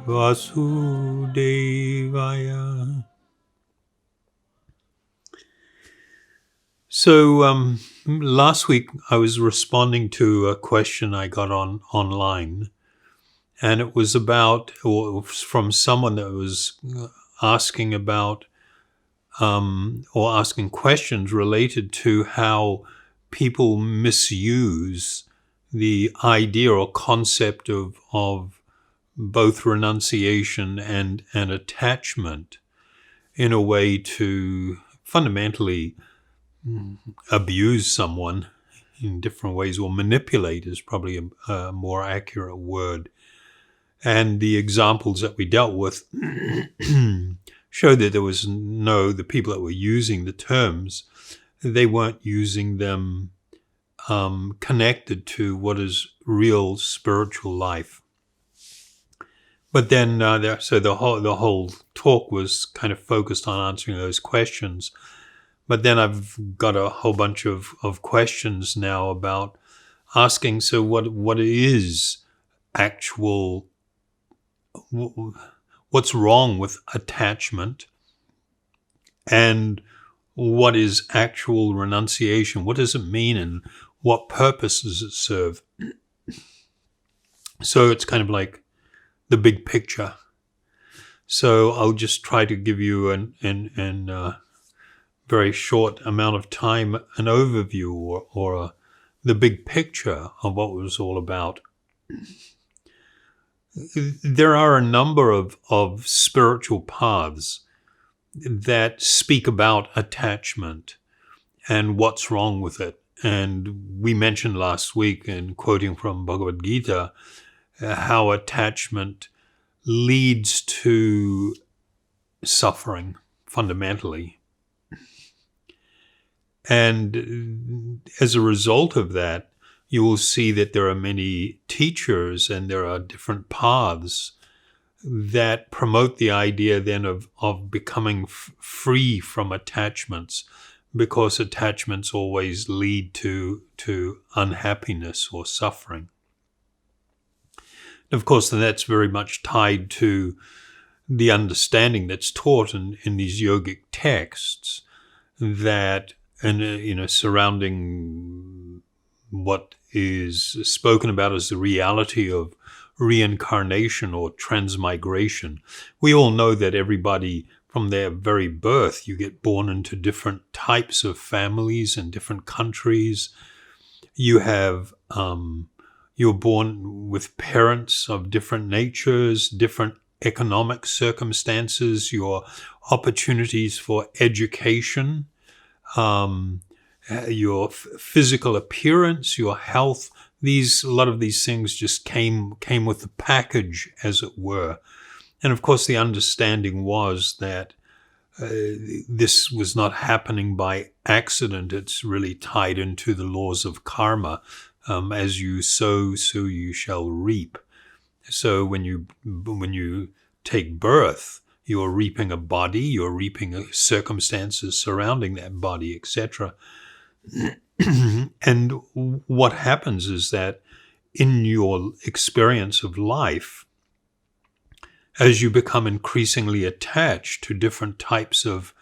Vasudevaya. So last week I was responding to a question I got online, and it was about, or from someone that was asking about, or asking questions related to how people misuse the idea or concept of both renunciation and attachment in a way to fundamentally abuse someone in different ways, or manipulate is probably a more accurate word. And the examples that we dealt with showed that there was the people that were using the terms, they weren't using them connected to what is real spiritual life. But then, so the whole talk was kind of focused on answering those questions. But then I've got a whole bunch of questions now about asking, so what is actual, what's wrong with attachment, and what is actual renunciation? What does it mean, and what purpose does it serve? So it's kind of like the big picture. So I'll just try to give you an very short amount of time an overview or the big picture of what it was all about. There are a number of spiritual paths that speak about attachment and what's wrong with it. And we mentioned last week, in quoting from Bhagavad Gita, how attachment leads to suffering fundamentally. And as a result of that, you will see that there are many teachers and there are different paths that promote the idea then of becoming free from attachments, because attachments always lead to unhappiness or suffering. And of course, that's very much tied to the understanding that's taught in these yogic texts, that, and surrounding what is spoken about as the reality of reincarnation or transmigration. We all know that everybody, from their very birth, you get born into different types of families and different countries. You have, you're born with parents of different natures, different economic circumstances, your opportunities for education, your physical appearance, your health. A lot of these things just came with the package, as it were. And of course, the understanding was that this was not happening by accident. It's really tied into the laws of karma. As you sow, so you shall reap. So when you take birth, you're reaping a body, you're reaping circumstances surrounding that body, etc. And what happens is that in your experience of life, as you become increasingly attached to different types of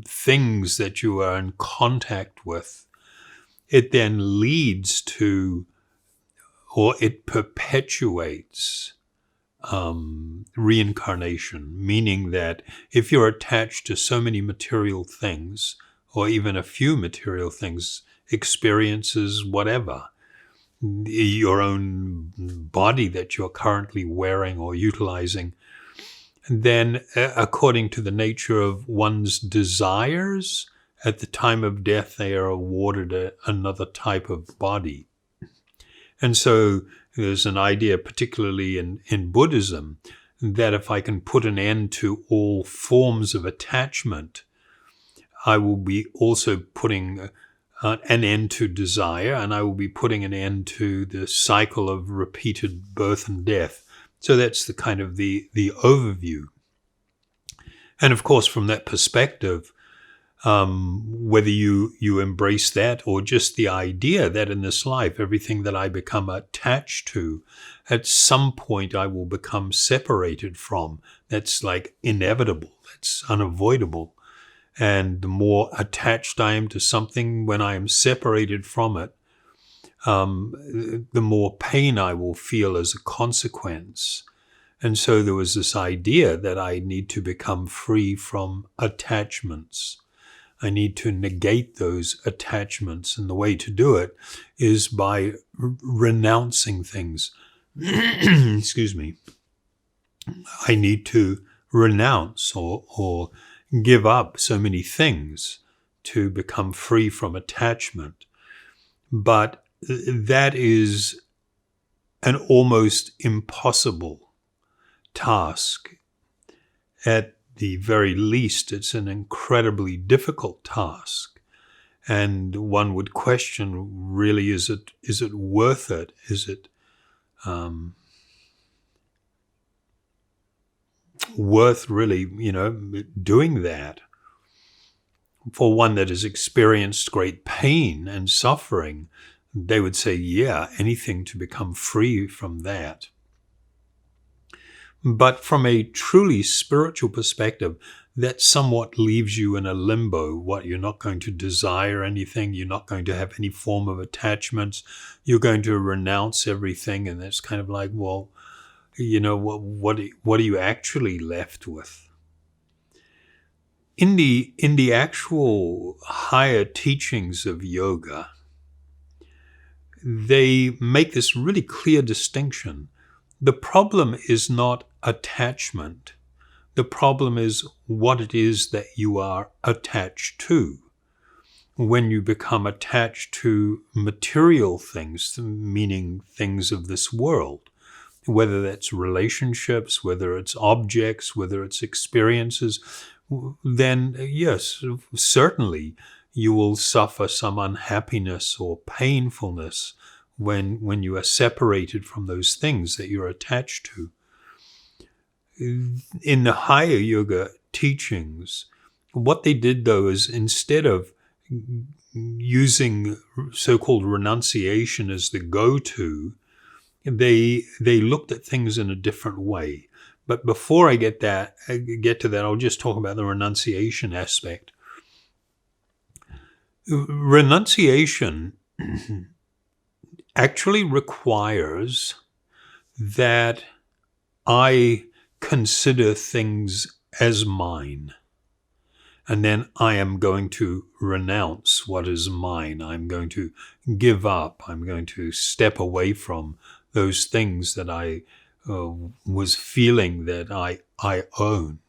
things that you are in contact with, it then leads to, or it perpetuates reincarnation, meaning that if you're attached to so many material things, or even a few material things, experiences, whatever, your own body that you're currently wearing or utilizing, then according to the nature of one's desires, at the time of death, they are awarded another type of body. And so there's an idea, particularly in Buddhism, that if I can put an end to all forms of attachment, I will be also putting an end to desire, and I will be putting an end to the cycle of repeated birth and death. So that's the kind of the overview. And of course, from that perspective, whether you embrace that or just the idea that in this life, everything that I become attached to, at some point I will become separated from. That's like inevitable. That's unavoidable. And the more attached I am to something, when I am separated from it, the more pain I will feel as a consequence. And so there was this idea that I need to become free from attachments. I need to negate those attachments. And the way to do it is by renouncing things. Excuse me. I need to renounce or give up so many things to become free from attachment. But that is an almost impossible task. At the very least, it's an incredibly difficult task. And one would question, really, is it worth it? Is it worth really, doing that? For one that has experienced great pain and suffering, they would say, yeah, anything to become free from that. But from a truly spiritual perspective, that somewhat leaves you in a limbo. What, you're not going to desire anything, you're not going to have any form of attachments, you're going to renounce everything, and it's kind of like, well, what are you actually left with? In the actual higher teachings of yoga, they make this really clear distinction. The problem is not attachment. The problem is what it is that you are attached to. When you become attached to material things, meaning things of this world, whether that's relationships, whether it's objects, whether it's experiences, then yes, certainly you will suffer some unhappiness or painfulness when you are separated from those things that you're attached to. In the higher yoga teachings, what they did, though, is instead of using so-called renunciation as the go-to, they looked at things in a different way. But before I get to that, I'll just talk about the renunciation aspect. Renunciation actually requires that I consider things as mine. And then I am going to renounce what is mine. I'm going to give up. I'm going to step away from those things that I was feeling that I owned.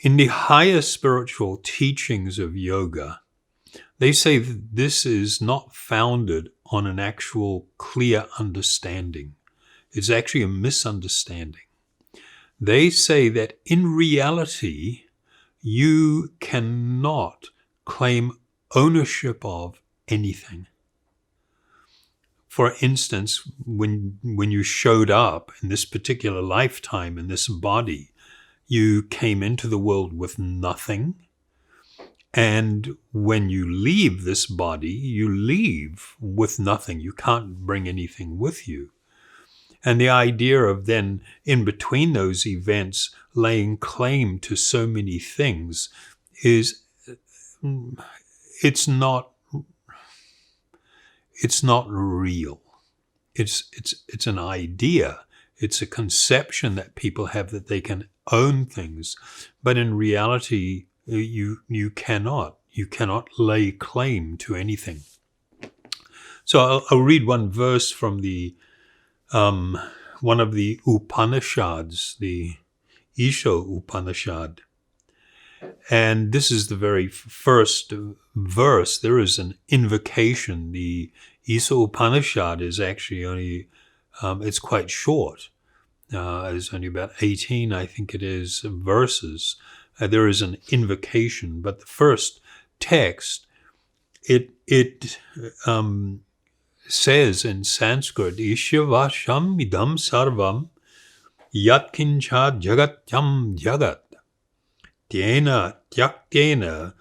In the higher spiritual teachings of yoga, they say that this is not founded on an actual clear understanding. It's actually a misunderstanding. They say that in reality, you cannot claim ownership of anything. For instance, when you showed up in this particular lifetime, in this body, you came into the world with nothing. And when you leave this body, you leave with nothing. You can't bring anything with you. And the idea of then, in between those events, laying claim to so many things is, it's not real. It's an idea. It's a conception that people have that they can own things. But in reality, you cannot. You cannot lay claim to anything. So I'll read one verse from the one of the Upanishads, the Isha Upanishad. And this is the very first verse. There is an invocation. The Isha Upanishad is actually only, it's quite short. It's only about 18, I think it is, verses. There is an invocation, but the first text, it says in Sanskrit, Ishyavasham idam sarvam Yatkincha jagatyam jagat. Tena tyaktena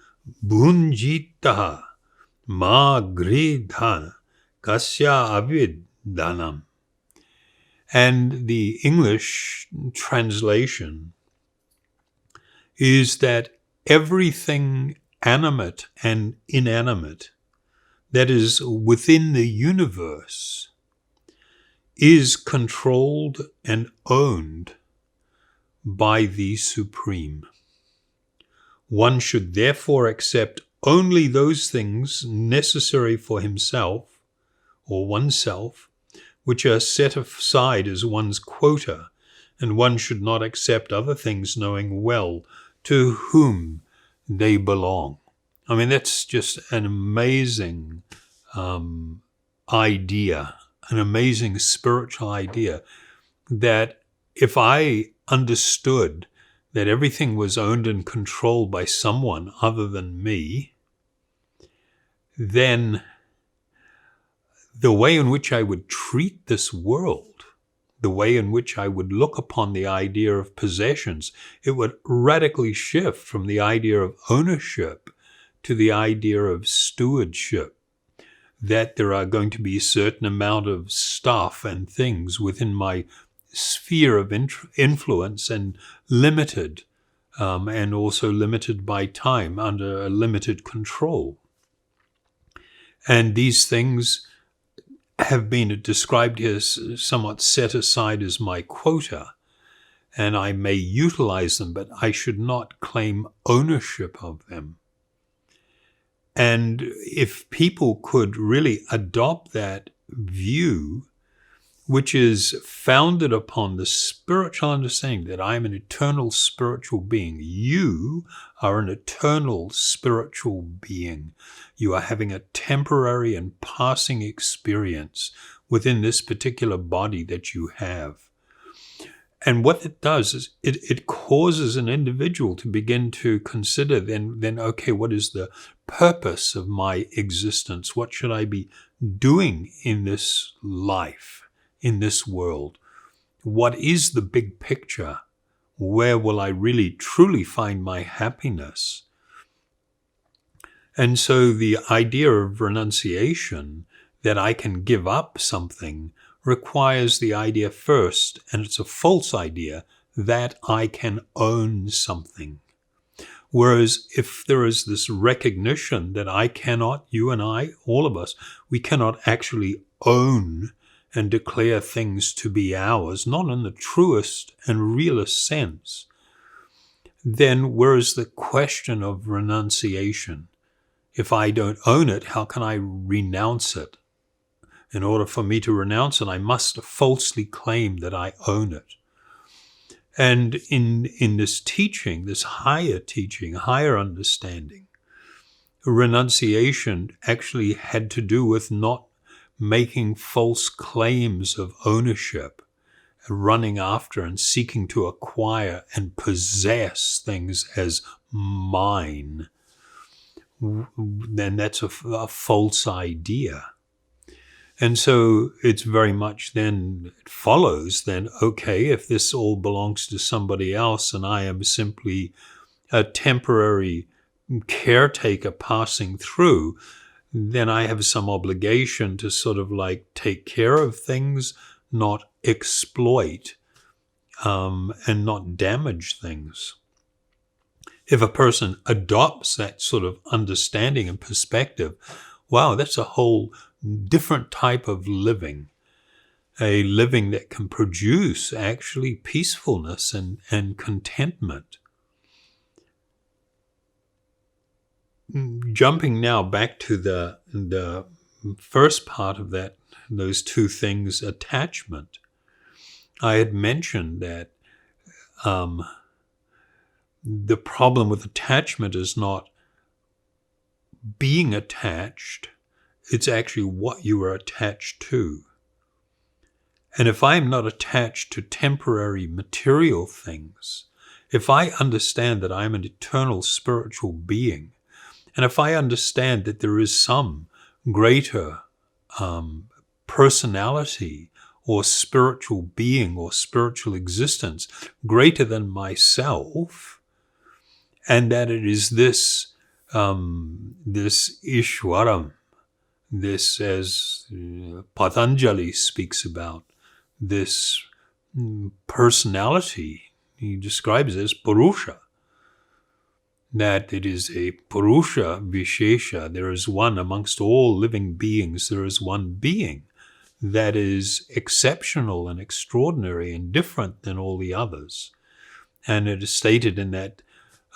bhunjitaha ma gridha kasya avidhanam. And the English translation is that everything animate and inanimate that is within the universe is controlled and owned by the Supreme. One should therefore accept only those things necessary for himself or oneself, which are set aside as one's quota, and one should not accept other things knowing well to whom they belong. I mean, that's just an amazing idea, an amazing spiritual idea, that if I understood that everything was owned and controlled by someone other than me, then the way in which I would treat this world, the way in which I would look upon the idea of possessions, it would radically shift from the idea of ownership to the idea of stewardship, that there are going to be a certain amount of stuff and things within my sphere of influence and limited, and also limited by time, under a limited control. And these things have been described here as somewhat set aside as my quota, and I may utilize them, but I should not claim ownership of them. And if people could really adopt that view, which is founded upon the spiritual understanding that I am an eternal spiritual being. You are an eternal spiritual being. You are having a temporary and passing experience within this particular body that you have. And what it does is it causes an individual to begin to consider then, okay, what is the purpose of my existence? What should I be doing in this life? In this world? What is the big picture? Where will I really truly find my happiness? And so the idea of renunciation, that I can give up something, requires the idea first, and it's a false idea, that I can own something. Whereas if there is this recognition that I cannot, you and I, all of us, we cannot actually own and declare things to be ours, not in the truest and realest sense, then where is the question of renunciation? If I don't own it, how can I renounce it? In order for me to renounce it, I must falsely claim that I own it. And in this teaching, this higher teaching, higher understanding, renunciation actually had to do with not making false claims of ownership, running after and seeking to acquire and possess things as mine. Then that's a false idea. And so it's very much then, it follows then, okay, if this all belongs to somebody else and I am simply a temporary caretaker passing through, then I have some obligation to sort of like take care of things, not exploit, and not damage things. If a person adopts that sort of understanding and perspective, wow, that's a whole different type of living, a living that can produce actually peacefulness and contentment. Jumping now back to the first part of that, those two things, attachment. I had mentioned that the problem with attachment is not being attached, it's actually what you are attached to. And if I am not attached to temporary material things, if I understand that I am an eternal spiritual being, and if I understand that there is some greater personality or spiritual being or spiritual existence greater than myself, and that it is this Ishwaram, this, as Patanjali speaks about, this personality, he describes as Purusha, that it is a Purusha Vishesha. There is one amongst all living beings, there is one being that is exceptional and extraordinary and different than all the others. And it is stated in that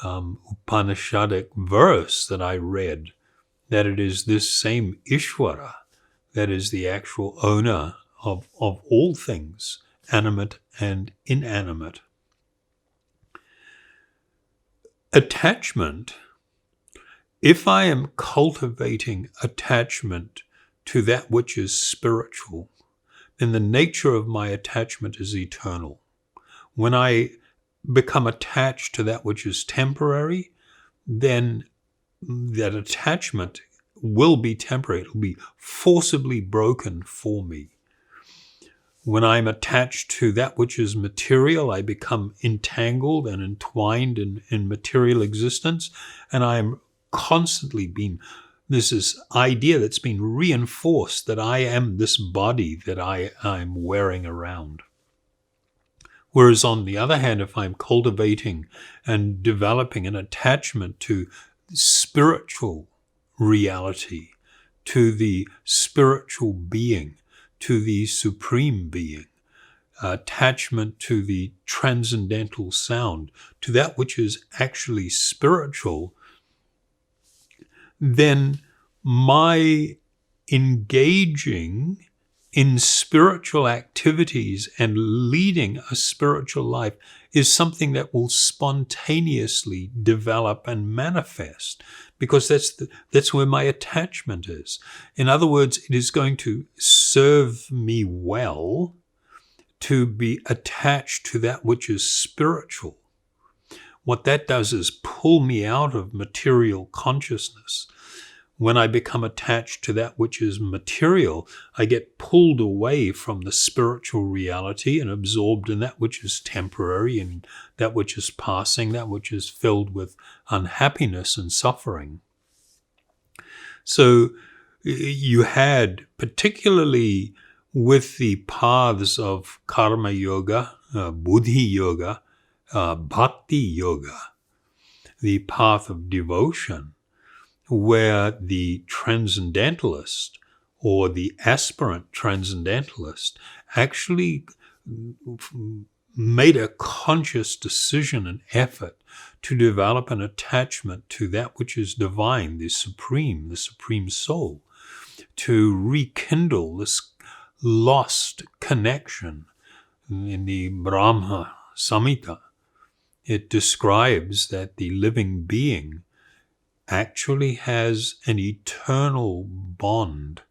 Upanishadic verse that I read, that it is this same Ishvara that is the actual owner of all things, animate and inanimate. Attachment, if I am cultivating attachment to that which is spiritual, then the nature of my attachment is eternal. When I become attached to that which is temporary, then that attachment will be temporary. It will be forcibly broken for me. When I'm attached to that which is material, I become entangled and entwined in material existence, and I am constantly being, this is idea that's been reinforced that I am this body that I'm wearing around. Whereas on the other hand, if I'm cultivating and developing an attachment to spiritual reality, to the spiritual being, to the supreme being, attachment to the transcendental sound, to that which is actually spiritual, then my engaging in spiritual activities and leading a spiritual life is something that will spontaneously develop and manifest, because that's where my attachment is. In other words, it is going to serve me well to be attached to that which is spiritual. What that does is pull me out of material consciousness. When I become attached to that which is material, I get pulled away from the spiritual reality and absorbed in that which is temporary and that which is passing, that which is filled with unhappiness and suffering. So you had, particularly with the paths of karma yoga, buddhi yoga, bhakti yoga, the path of devotion, where the transcendentalist or the aspirant transcendentalist actually made a conscious decision and effort to develop an attachment to that which is divine, the supreme soul, to rekindle this lost connection. In the Brahma Samhita, it describes that the living being actually has an eternal bond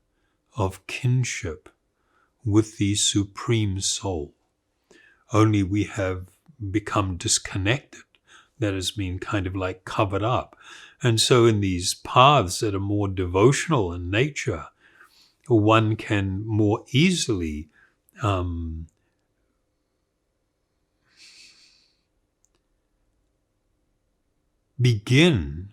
of kinship with the supreme soul. Only we have become disconnected. That has been kind of like covered up. And so in these paths that are more devotional in nature, one can more easily begin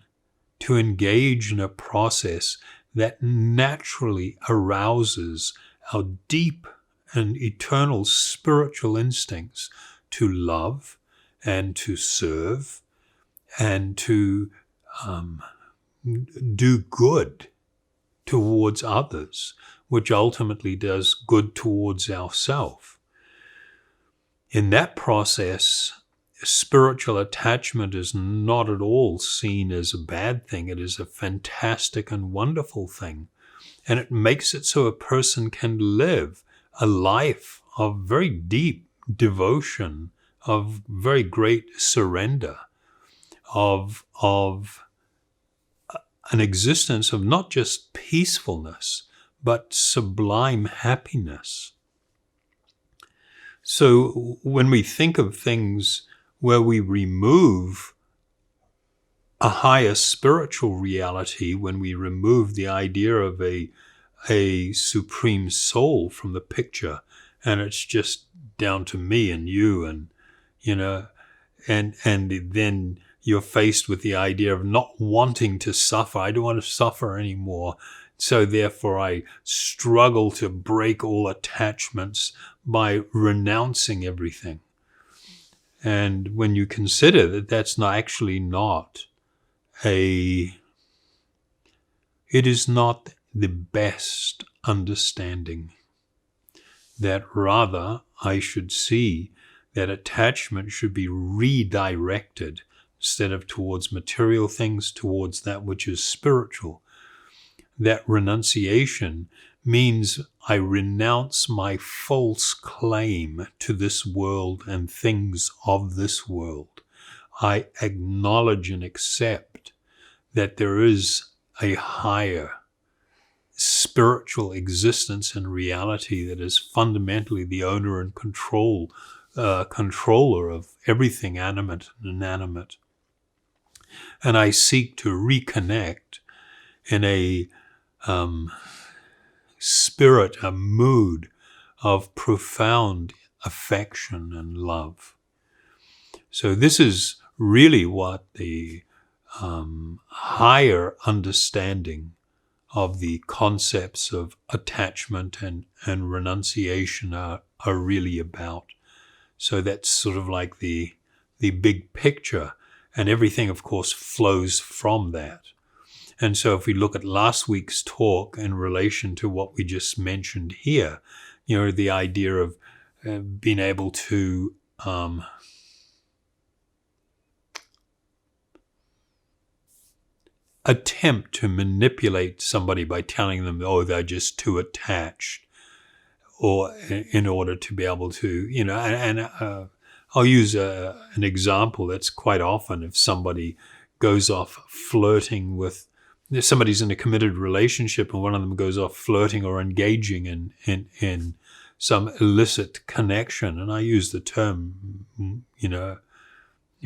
to engage in a process that naturally arouses our deep and eternal spiritual instincts to love and to serve and to do good towards others, which ultimately does good towards ourself. In that process, spiritual attachment is not at all seen as a bad thing. It is a fantastic and wonderful thing. And it makes it so a person can live a life of very deep devotion, of very great surrender, of an existence of not just peacefulness, but sublime happiness. So when we think of things where we remove a higher spiritual reality, when we remove the idea of a supreme soul from the picture, and it's just down to me and you, and you know, and then you're faced with the idea of not wanting to suffer. I don't want to suffer anymore. So therefore I struggle to break all attachments by renouncing everything. And when you consider that that's not actually not it is not the best understanding, that rather I should see that attachment should be redirected instead of towards material things, towards that which is spiritual. That renunciation means I renounce my false claim to this world and things of this world. I acknowledge and accept that there is a higher spiritual existence and reality that is fundamentally the owner and controller of everything animate and inanimate. And I seek to reconnect in a spirit, a mood of profound affection and love. So this is really what the higher understanding of the concepts of attachment and renunciation are really about. So that's sort of like the big picture, and everything, of course, flows from that. And so if we look at last week's talk in relation to what we just mentioned here, you know, the idea of being able to attempt to manipulate somebody by telling them, oh, they're just too attached, or in order to be able to, you know, and I'll use an example that's quite often if somebody goes off flirting with, if somebody's in a committed relationship and one of them goes off flirting or engaging in some illicit connection, and I use the term, you know,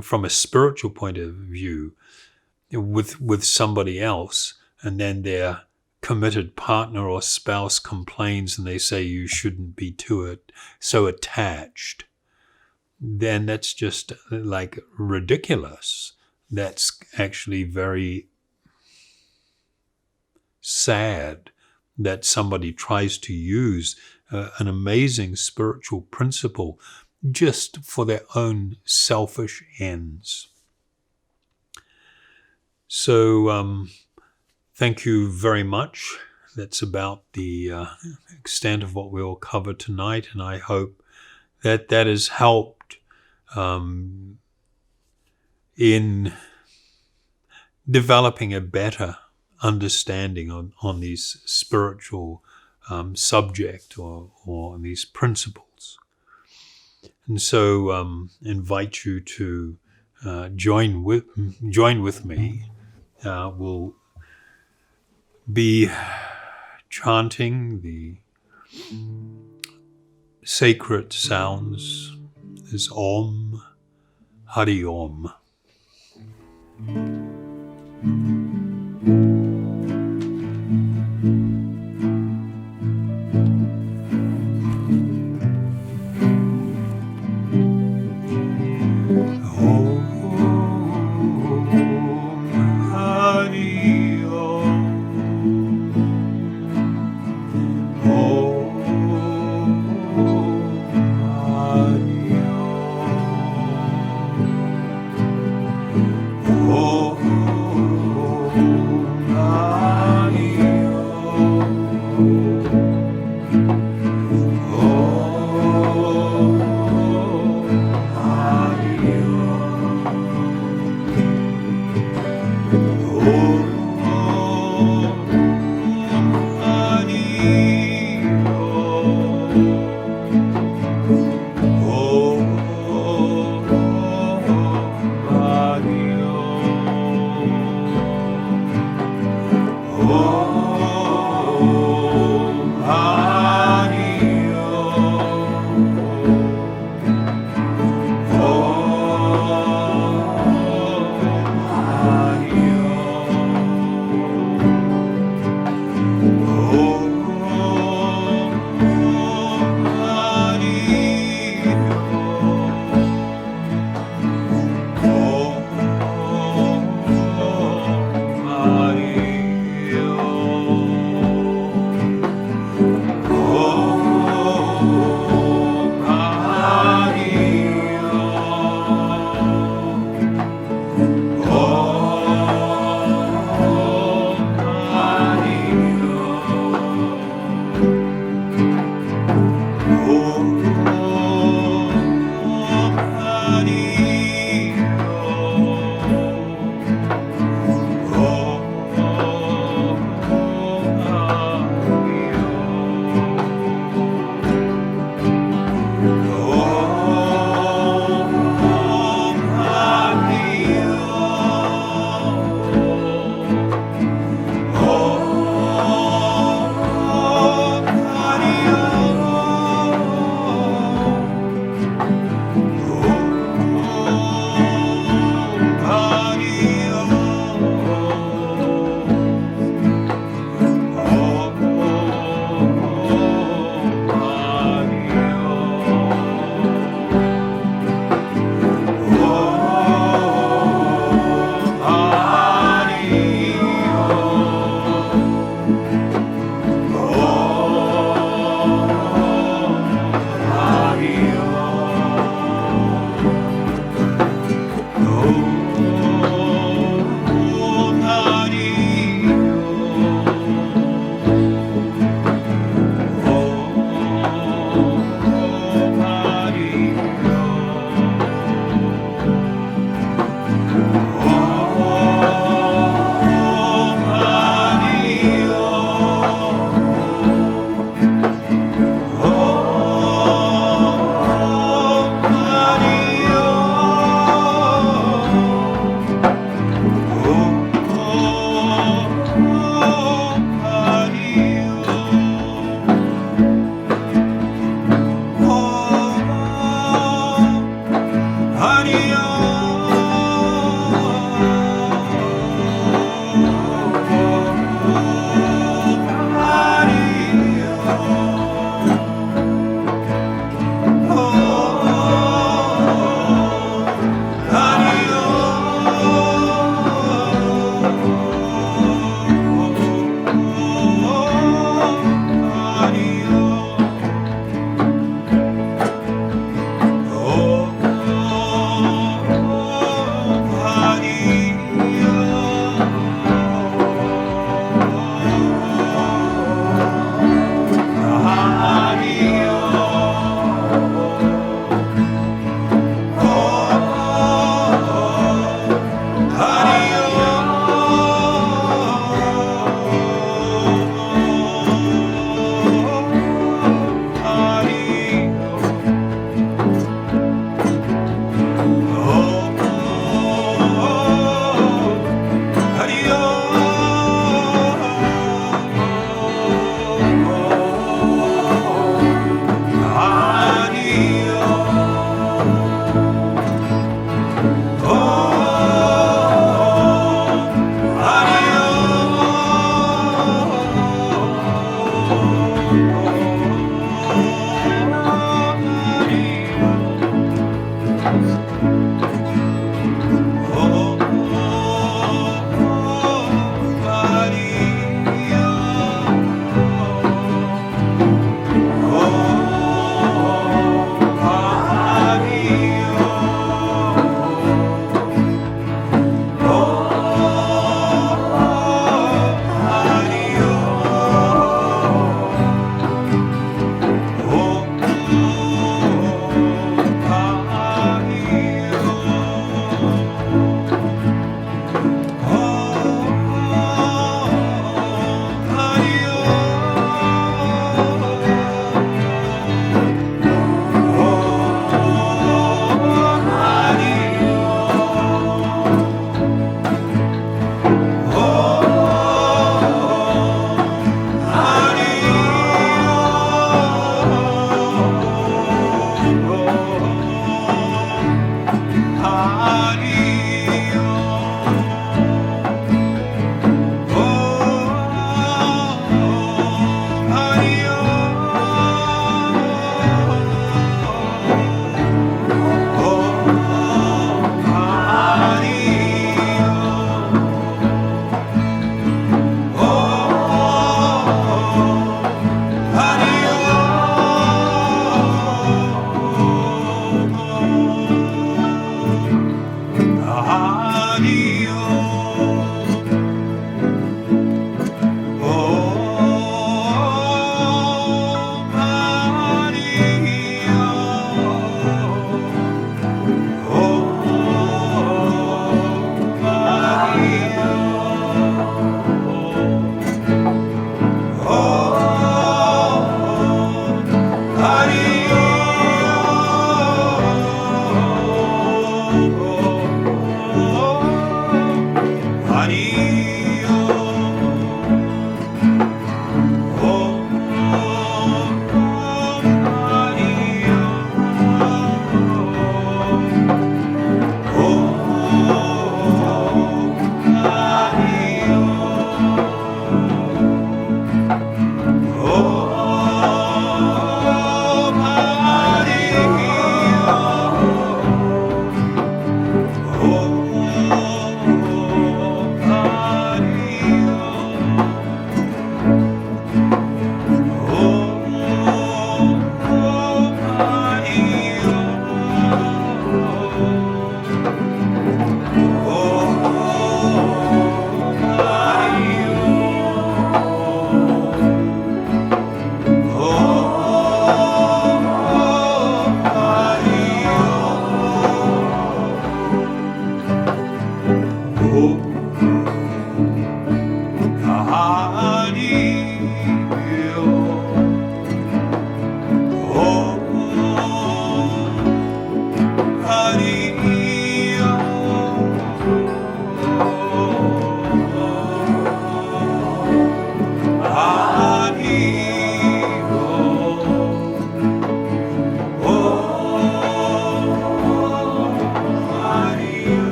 from a spiritual point of view, with somebody else, and then their committed partner or spouse complains and they say you shouldn't be so attached, then that's just like ridiculous. That's actually very sad that somebody tries to use an amazing spiritual principle just for their own selfish ends. So thank you very much. That's about the extent of what we'll cover tonight, and I hope that has helped in developing a better understanding on these spiritual subject or these principles. And so invite you to join with me. We'll be chanting the sacred sounds as Om, Hari Om. Oh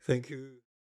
Thank you.